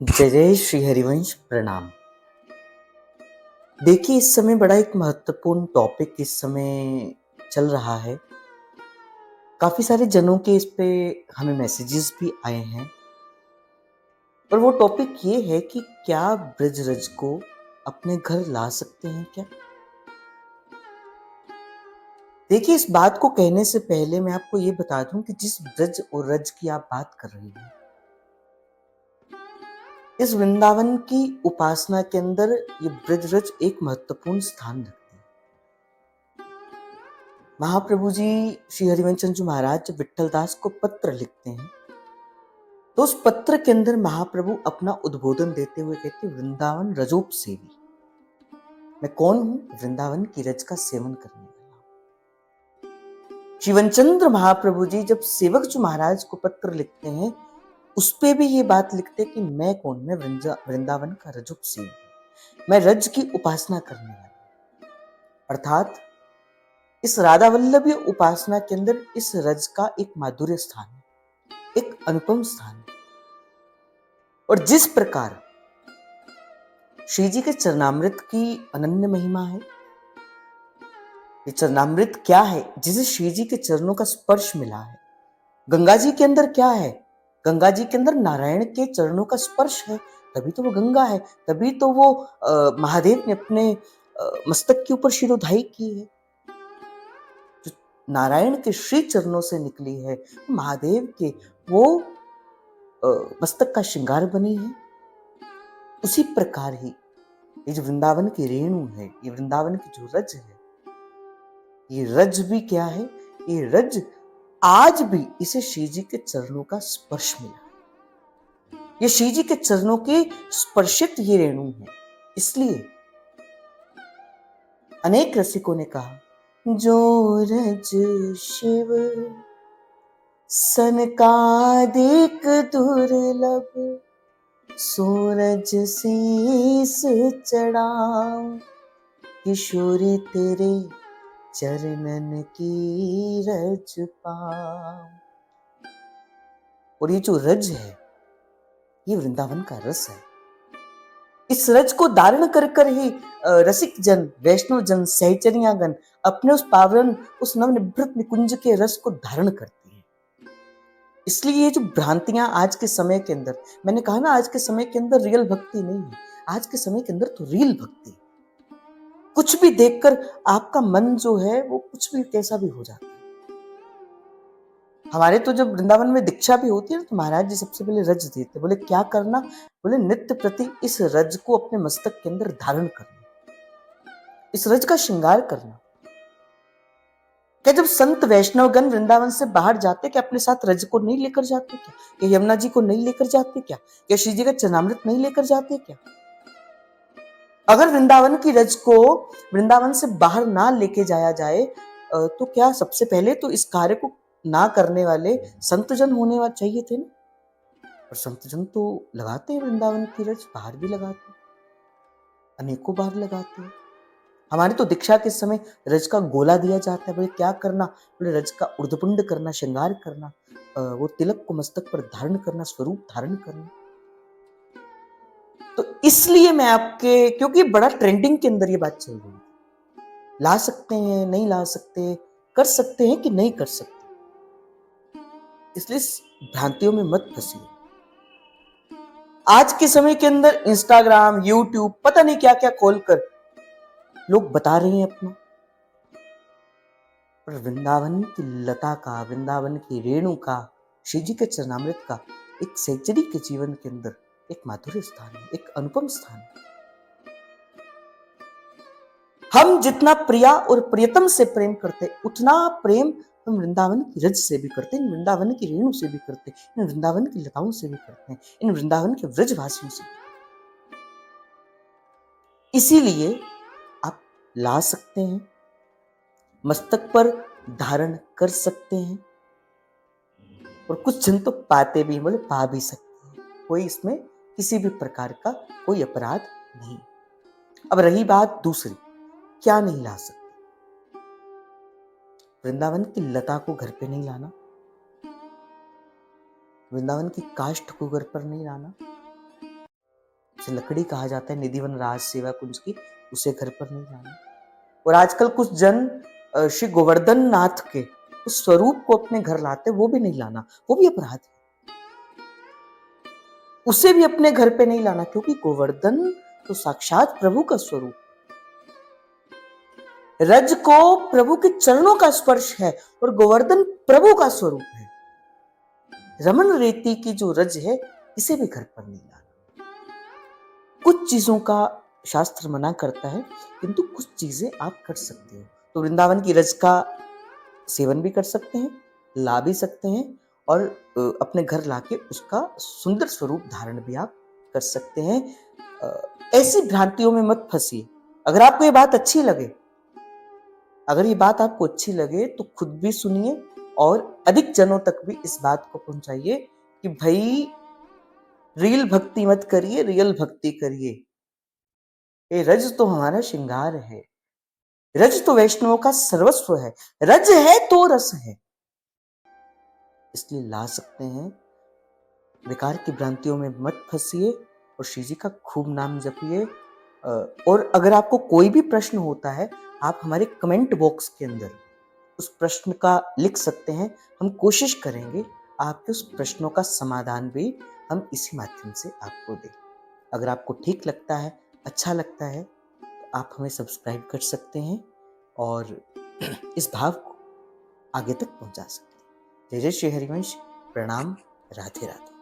जय जय श्री हरिवंश प्रणाम। देखिए, इस समय बड़ा एक महत्वपूर्ण टॉपिक इस समय चल रहा है। काफ़ी सारे जनों के इस पे हमें मैसेजेस भी आए हैं और वो टॉपिक ये है कि क्या ब्रज-रज को अपने घर ला सकते हैं क्या? देखिए, इस बात को कहने से पहले मैं आपको ये बता दूँ कि जिस ब्रज और रज की आप बात कर रही हैं, इस वृंदावन की उपासना के अंदर ये ब्रज-रज एक महत्वपूर्ण स्थान रखते हैं। महाप्रभु जी श्री हरिवंश जी महाराज जब विट्ठल दास को पत्र लिखते हैं तो उस पत्र के अंदर महाप्रभु अपना उद्बोधन देते हुए कहते वृंदावन रजोप सेवी। मैं कौन हूं? वृंदावन की रज का सेवन करने वाला। शिवनचंद्र महाप्रभु जी जब सेवक जी महाराज को पत्र लिखते हैं उस पे भी ये बात लिखते कि मैं कौन? मैं वृंदावन का रजोप सेवी, मैं रज की उपासना करने वाला। अर्थात इस राधा वल्लभी उपासना के अंदर इस रज का एक माधुर्य स्थान है, एक अनुपम स्थान है। और जिस प्रकार श्री जी के चरणामृत की अनन्य महिमा है, ये चरणामृत क्या है? जिसे श्री जी के चरणों का स्पर्श मिला है। गंगा जी के अंदर क्या है? गंगा जी के अंदर नारायण के चरणों का स्पर्श है, तभी तो वो गंगा है, तभी तो वो महादेव ने अपने मस्तक के ऊपर शिरोधाई की है। जो नारायण के श्री चरणों से निकली है, महादेव के वो मस्तक का श्रृंगार बनी है। उसी प्रकार ही ये जो वृंदावन की रेणु है, ये वृंदावन की जो रज है, ये रज भी क्या है? ये रज आज भी इसे श्री जी के चरणों का स्पर्श मिला है। ये श्री जी के चरणों के स्पर्शित ये रेणु है। इसलिए अनेक रसिकों ने कहा, जो रज शिव सनकादिक दुर्लभ, सूरज शीस चढ़ाऊं, किशोरी तेरे चरणन की रज पाऊं। और ये जो रज है, ये वृंदावन का रस है। इस रज को धारण कर कर ही रसिक जन, वैष्णव जन, सहचरियागण अपने उस पावन, उस नवनिभृत निकुंज के रस को धारण करती है। इसलिए ये जो भ्रांतियां आज के समय के अंदर, मैंने कहा ना आज के समय के अंदर रियल भक्ति नहीं है, आज के समय के अंदर तो रियल भक्ति। कुछ भी देखकर आपका मन जो है वो कुछ भी कैसा भी हो जाता है। हमारे तो जब वृंदावन में दीक्षा भी होती है तो महाराज जी सबसे पहले रज देते, बोले क्या करना? बोले नित्य प्रति इस रज को अपने मस्तक के अंदर धारण करना, इस रज का श्रृंगार करना। क्या जब संत वैष्णवगण वृंदावन से बाहर जाते क्या अपने साथ रज को नहीं लेकर जाते क्या? क्या यमुना जी को नहीं लेकर जाते क्या? क्या श्री जी का चरणामृत नहीं लेकर जाते क्या? अगर वृंदावन की रज को वृंदावन से बाहर ना लेके जाया जाए तो क्या सबसे पहले तो इस कार्य को ना करने वाले संतजन होने वाले चाहिए थे ना। और संतजन तो लगाते हैं वृंदावन की रज, बाहर भी लगाते हैं, अनेकों बार लगाते हैं। हमारे तो दीक्षा के समय रज का गोला दिया जाता है, बोले क्या करना? बोले रज का ऊर्ध्वपुंड करना, श्रृंगार करना, वो तिलक को मस्तक पर धारण करना, स्वरूप धारण करना। तो इसलिए मैं आपके, क्योंकि बड़ा ट्रेंडिंग के अंदर ये बात चल रही है, ला सकते हैं नहीं ला सकते, कर सकते हैं कि नहीं कर सकते, इसलिए भ्रांतियों में मत फंसिए। आज के समय के अंदर इंस्टाग्राम, यूट्यूब, पता नहीं क्या क्या खोलकर लोग बता रहे हैं अपना, पर वृंदावन की लता का, वृंदावन की रेणु का, श्री जी के चरणामृत का एक सहचरी के जीवन के अंदर एक माधुर्य स्थान है, एक अनुपम स्थान है। हम जितना प्रिया और प्रियतम से प्रेम करते उतना प्रेम हम वृंदावन की रज से भी करते हैं, इन वृंदावन की रेणु से भी करते हैं, इन वृंदावन की लताओं से भी करते हैं, इन वृंदावन के व्रजवासियों से भी। इसीलिए आप ला सकते हैं, मस्तक पर धारण कर सकते हैं, और कुछ जन तो पाते भी, बोले पा भी सकते हैं, कोई इसमें किसी भी प्रकार का कोई अपराध नहीं। अब रही बात दूसरी, क्या नहीं ला सकते? वृंदावन की लता को घर पे नहीं लाना, वृंदावन की काष्ठ को घर पर नहीं लाना, उसे लकड़ी कहा जाता है, निधिवन राज सेवा कुंज की, उसे घर पर नहीं लाना। और आजकल कुछ जन श्री गोवर्धन नाथ के उस स्वरूप को अपने घर लाते, वो भी नहीं लाना, वो भी अपराध है। उसे भी अपने घर पे नहीं लाना, क्योंकि गोवर्धन तो साक्षात प्रभु का स्वरूप। रज को प्रभु के चरणों का स्पर्श है और गोवर्धन प्रभु का स्वरूप है। रमन रेती की जो रज है, इसे भी घर पर नहीं लाना। कुछ चीजों का शास्त्र मना करता है, किंतु कुछ चीजें आप कर सकते हो। तो वृंदावन की रज का सेवन भी कर सकते हैं, ला भी सकते हैं, और अपने घर लाके उसका सुंदर स्वरूप धारण भी आप कर सकते हैं। ऐसी भ्रांतियों में मत फंसिए। अगर आपको ये बात अच्छी लगे, अगर ये बात आपको अच्छी लगे तो खुद भी सुनिए और अधिक जनों तक भी इस बात को पहुंचाइए कि भाई रियल भक्ति मत करिए, रियल भक्ति करिए। ये रज तो हमारा श्रृंगार है, रज तो वैष्णवों का सर्वस्व है, रज है तो रस है, इसलिए ला सकते हैं। बेकार की भ्रांतियों में मत फंसिए और श्री जी का खूब नाम जपिए। और अगर आपको कोई भी प्रश्न होता है, आप हमारे कमेंट बॉक्स के अंदर उस प्रश्न का लिख सकते हैं। हम कोशिश करेंगे आपके उस प्रश्नों का समाधान भी हम इसी माध्यम से आपको दें। अगर आपको ठीक लगता है, अच्छा लगता है, तो आप हमें सब्सक्राइब कर सकते हैं और इस भाव को आगे तक पहुंचा सकते हैं। जय जय श्री हरिवंश। प्रणाम। राधे राधे।